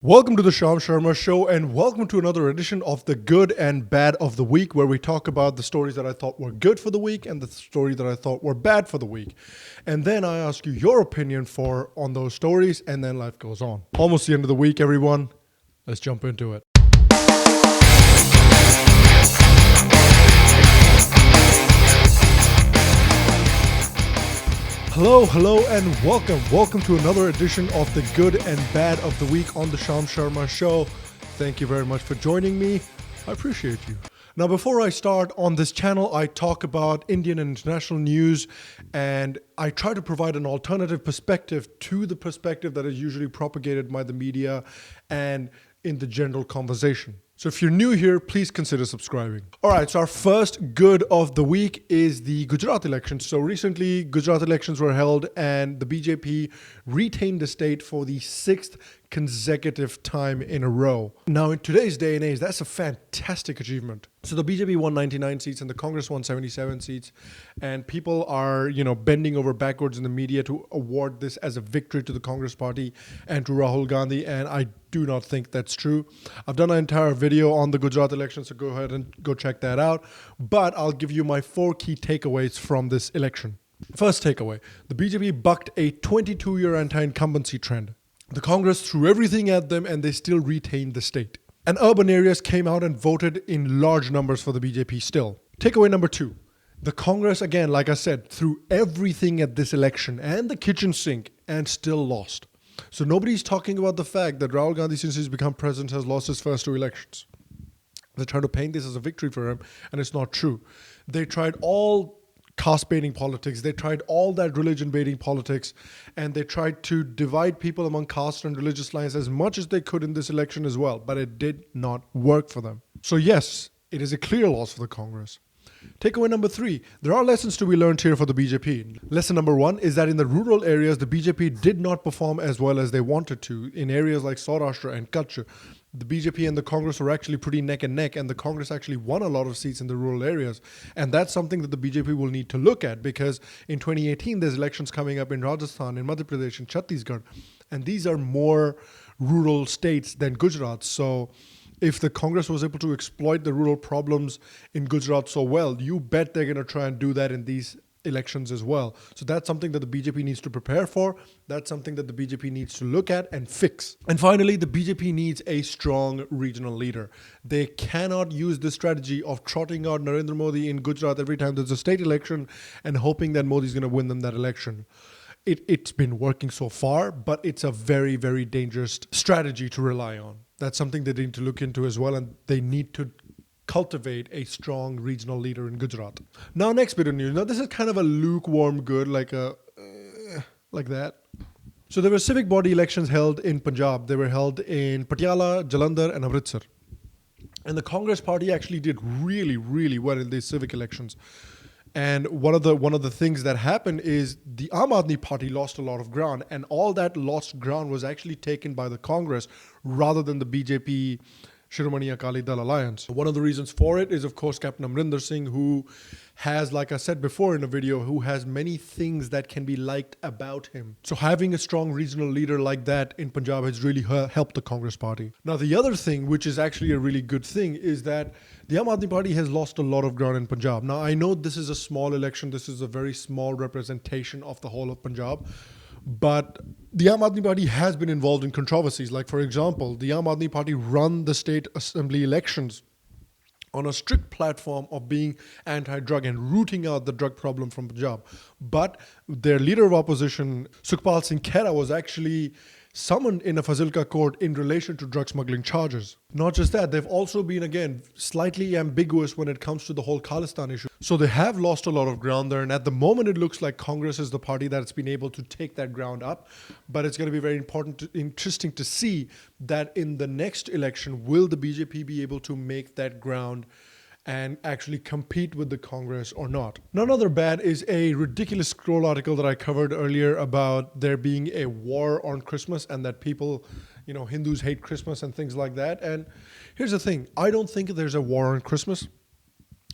Welcome to the Sham Sharma Show, and welcome to another edition of the Good and Bad of the Week, where we talk about the stories that I thought were good for the week and the stories that I thought were bad for the week. And then I ask you your opinion on those stories, and then life goes on. Almost the end of the week, everyone. Let's jump into it. Hello, and welcome. Welcome to another edition of the Good and Bad of the Week on the Sham Sharma Show. Thank you very much for joining me. I appreciate you. Now, before I start, on this channel, I talk about Indian and international news, and I try to provide an alternative perspective to the perspective that is usually propagated by the media and in the general conversation. So if you're new here, please consider subscribing. All right, so our first good of the week is the Gujarat Elections. So recently, Gujarat Elections were held and the BJP retained the state for the sixth consecutive time in a row. Now, in today's day and age, that's a fantastic achievement. So the BJP won 99 seats and the Congress won 77 seats. And people are, bending over backwards in the media to award this as a victory to the Congress party and to Rahul Gandhi. And I do not think that's true. I've done an entire video on the Gujarat elections, so go ahead and go check that out. But I'll give you my 4 key takeaways from this election. First takeaway, the BJP bucked a 22-year anti-incumbency trend. The Congress threw everything at them and they still retained the state. And urban areas came out and voted in large numbers for the BJP still. Takeaway number 2. The Congress, again, like I said, threw everything at this election and the kitchen sink and still lost. So nobody's talking about the fact that Rahul Gandhi, since he's become president, has lost his first 2 elections. They're trying to paint this as a victory for him, and it's not true. They tried all caste-baiting politics. They tried all that religion-baiting politics, and they tried to divide people among caste and religious lines as much as they could in this election as well, but it did not work for them. So yes, it is a clear loss for the Congress. Takeaway number 3, there are lessons to be learned here for the BJP. Lesson number 1 is that in the rural areas, the BJP did not perform as well as they wanted to. In areas like Saurashtra and Kutch, the BJP and the Congress were actually pretty neck and neck, and the Congress actually won a lot of seats in the rural areas. And that's something that the BJP will need to look at, because in 2018, there's elections coming up in Rajasthan, in Madhya Pradesh, in Chhattisgarh, and these are more rural states than Gujarat. So if the Congress was able to exploit the rural problems in Gujarat so well, you bet they're going to try and do that in these elections as well. So that's something that the BJP needs to prepare for. That's something that the BJP needs to look at and fix. And finally, the BJP needs a strong regional leader. They cannot use the strategy of trotting out Narendra Modi in Gujarat every time there's a state election and hoping that Modi's going to win them that election. It's been working so far, but it's a very, very dangerous strategy to rely on. That's something they need to look into as well, and they need to cultivate a strong regional leader in Gujarat. Now, next bit of news. Now, this is kind of a lukewarm good, like that. So there were civic body elections held in Punjab. They were held in Patiala, Jalandhar, and Amritsar. And the Congress party actually did really, really well in these civic elections. And one of the things that happened is the Aam Aadmi Party lost a lot of ground, and all that lost ground was actually taken by the Congress rather than the BJP Shiromani Akali Dal Alliance. One of the reasons for it is, of course, Captain Amrinder Singh, who has, like I said before in a video, who has many things that can be liked about him. So having a strong regional leader like that in Punjab has really helped the Congress party. Now, the other thing, which is actually a really good thing, is that the Aam Aadmi Party has lost a lot of ground in Punjab. Now, I know this is a small election. This is a very small representation of the whole of Punjab. But the Aam Aadmi Party has been involved in controversies. Like, for example, the Aam Aadmi Party run the state assembly elections on a strict platform of being anti-drug and rooting out the drug problem from Punjab. But their leader of opposition, Sukhpal Singh Khera, was actually summoned in a Fazilka court in relation to drug smuggling charges. Not just that, they've also been, again, slightly ambiguous when it comes to the whole Khalistan issue. So they have lost a lot of ground there, and at the moment it looks like Congress is the party that's been able to take that ground up. But it's going to be very interesting to see that in the next election, will the BJP be able to make that ground and actually compete with the Congress or not. Now, another bad is a ridiculous scroll article that I covered earlier about there being a war on Christmas and that people, Hindus hate Christmas and things like that. And here's the thing. I don't think there's a war on Christmas.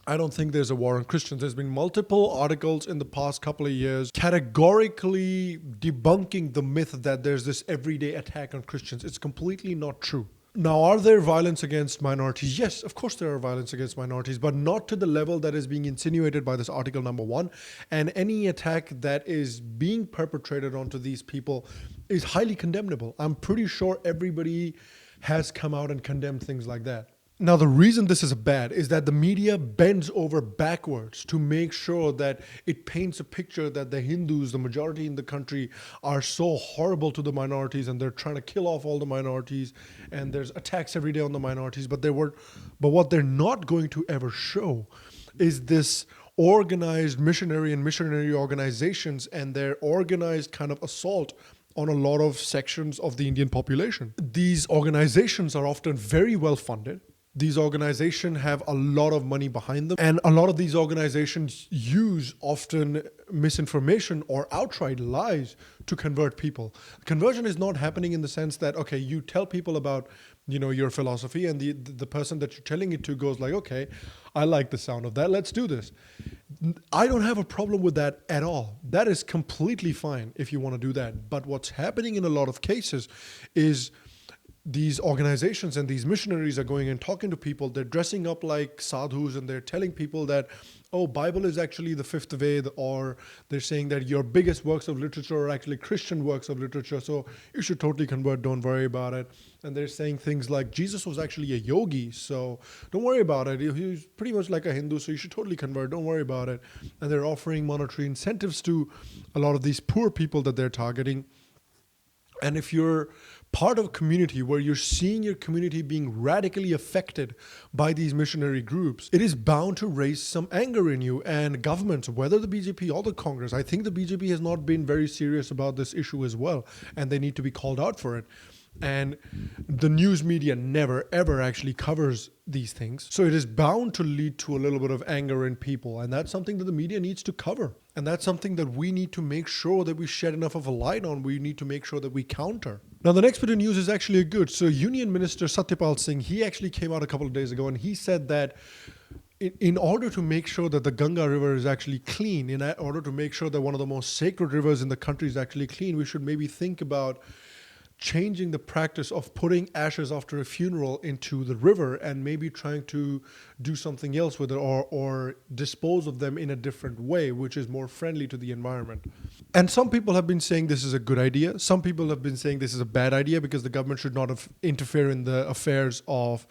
I don't think there's a war on Christians. There's been multiple articles in the past couple of years categorically debunking the myth that there's this everyday attack on Christians. It's completely not true. Now, are there violence against minorities? Yes, of course there are violence against minorities, but not to the level that is being insinuated by this article number 1. And any attack that is being perpetrated onto these people is highly condemnable. I'm pretty sure everybody has come out and condemned things like that. Now, the reason this is bad is that the media bends over backwards to make sure that it paints a picture that the Hindus, the majority in the country, are so horrible to the minorities and they're trying to kill off all the minorities and there's attacks every day on the minorities. But what they're not going to ever show is this organized missionary organizations and their organized kind of assault on a lot of sections of the Indian population. These organizations are often very well funded. These organizations have a lot of money behind them, and a lot of these organizations use often misinformation or outright lies to convert people. Conversion is not happening in the sense that, okay, you tell people about, your philosophy, and the person that you're telling it to goes like, okay, I like the sound of that, let's do this. I don't have a problem with that at all. That is completely fine if you want to do that. But what's happening in a lot of cases is these organizations and these missionaries are going and talking to people. They're dressing up like sadhus and they're telling people that, oh, Bible is actually the fifth Ved, or they're saying that your biggest works of literature are actually Christian works of literature, so you should totally convert, don't worry about it. And they're saying things like Jesus was actually a yogi, so don't worry about it. He was pretty much like a Hindu, so you should totally convert, don't worry about it. And they're offering monetary incentives to a lot of these poor people that they're targeting. And if you're part of a community where you're seeing your community being radically affected by these missionary groups, it is bound to raise some anger in you. And governments, whether the BJP or the Congress, I think the BJP has not been very serious about this issue as well, and they need to be called out for it. And the news media never, ever actually covers these things. So it is bound to lead to a little bit of anger in people. And that's something that the media needs to cover. And that's something that we need to make sure that we shed enough of a light on. We need to make sure that we counter. Now, the next bit of news is actually good. So Union Minister Satyapal Singh, he actually came out a couple of days ago and he said that in order to make sure that the Ganga river is actually clean, in order to make sure that one of the most sacred rivers in the country is actually clean, we should maybe think about changing the practice of putting ashes after a funeral into the river and maybe trying to do something else with it, or dispose of them in a different way, which is more friendly to the environment. And some people have been saying this is a good idea. Some people have been saying this is a bad idea because the government should not interfere in the affairs of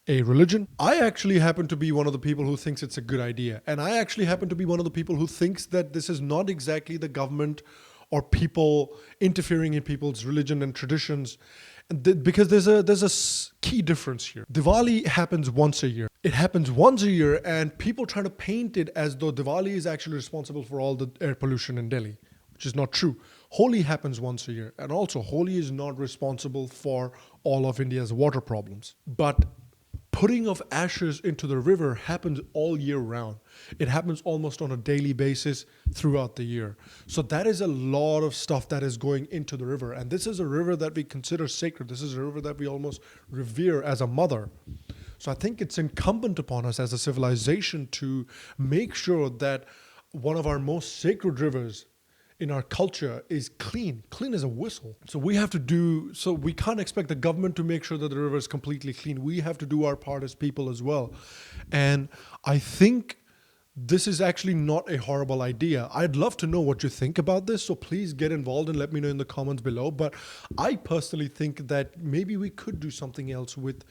a religion. I actually happen to be one of the people who thinks it's a good idea. And I actually happen to be one of the people who thinks that this is not exactly the government or people interfering in people's religion and traditions, because there's a key difference here. Diwali happens once a year. It happens once a year, and people try to paint it as though Diwali is actually responsible for all the air pollution in Delhi, which is not true. Holi happens once a year, and also Holi is not responsible for all of India's water problems. But putting of ashes into the river happens all year round. It happens almost on a daily basis throughout the year. So that is a lot of stuff that is going into the river. And this is a river that we consider sacred. This is a river that we almost revere as a mother. So I think it's incumbent upon us as a civilization to make sure that one of our most sacred rivers in our culture is clean as a whistle. So we can't expect the government to make sure that the river is completely clean. We have to do our part as people as well. And I think this is actually not a horrible idea. I'd love to know what you think about this, so please get involved and let me know in the comments below. But I personally think that maybe we could do something else with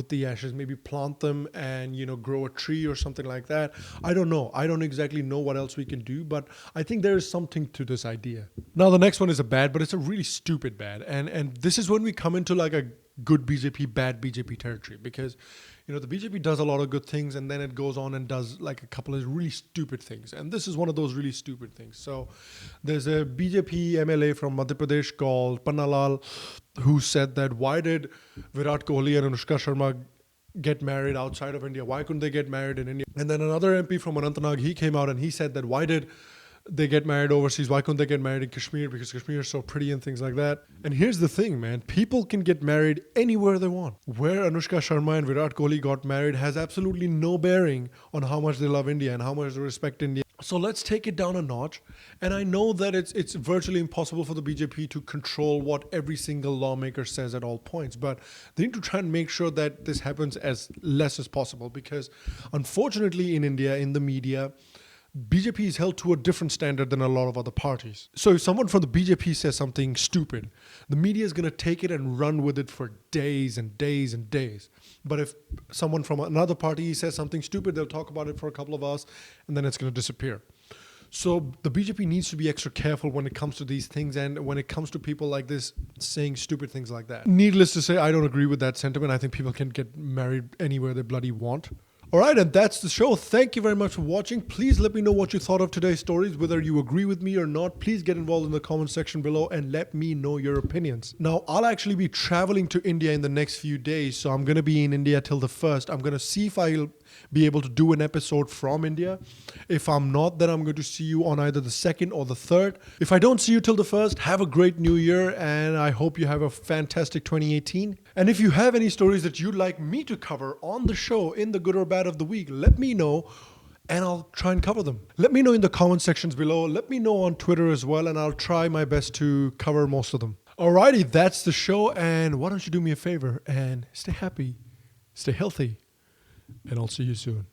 the ashes, maybe plant them and grow a tree or something like that. I don't know. I don't exactly know what else we can do, but I think there is something to this idea. Now, the next one is a bad, but it's a really stupid bad. And this is when we come into like a good BJP, bad BJP territory, because the BJP does a lot of good things and then it goes on and does like a couple of really stupid things. And this is one of those really stupid things. So there's a BJP MLA from Madhya Pradesh called Pannalal who said that why did Virat Kohli and Anushka Sharma get married outside of India? Why couldn't they get married in India? And then another MP from Anantnag, he came out and he said that why did they get married overseas. Why couldn't they get married in Kashmir? Because Kashmir is so pretty and things like that. And here's the thing, man. People can get married anywhere they want. Where Anushka Sharma and Virat Kohli got married has absolutely no bearing on how much they love India and how much they respect India. So let's take it down a notch. And I know that it's virtually impossible for the BJP to control what every single lawmaker says at all points. But they need to try and make sure that this happens as less as possible. Because unfortunately in India, in the media, BJP is held to a different standard than a lot of other parties. So if someone from the BJP says something stupid, the media is going to take it and run with it for days and days and days. But if someone from another party says something stupid, they'll talk about it for a couple of hours and then it's going to disappear. So the BJP needs to be extra careful when it comes to these things and when it comes to people like this saying stupid things like that. Needless to say, I don't agree with that sentiment. I think people can get married anywhere they bloody want. All right, and that's the show. Thank you very much for watching. Please let me know what you thought of today's stories, whether you agree with me or not. Please get involved in the comment section below and let me know your opinions. Now, I'll actually be traveling to India in the next few days, so I'm going to be in India till the 1st. I'm going to see if I'll be able to do an episode from India. If I'm not, then I'm going to see you on either the 2nd or the 3rd. If I don't see you till the 1st, have a great new year, and I hope you have a fantastic 2018. And if you have any stories that you'd like me to cover on the show in the good or bad of the week, let me know and I'll try and cover them. Let me know in the comment sections below. Let me know on Twitter as well, and I'll try my best to cover most of them. Alrighty, that's the show, and why don't you do me a favor and stay happy, stay healthy, and I'll see you soon.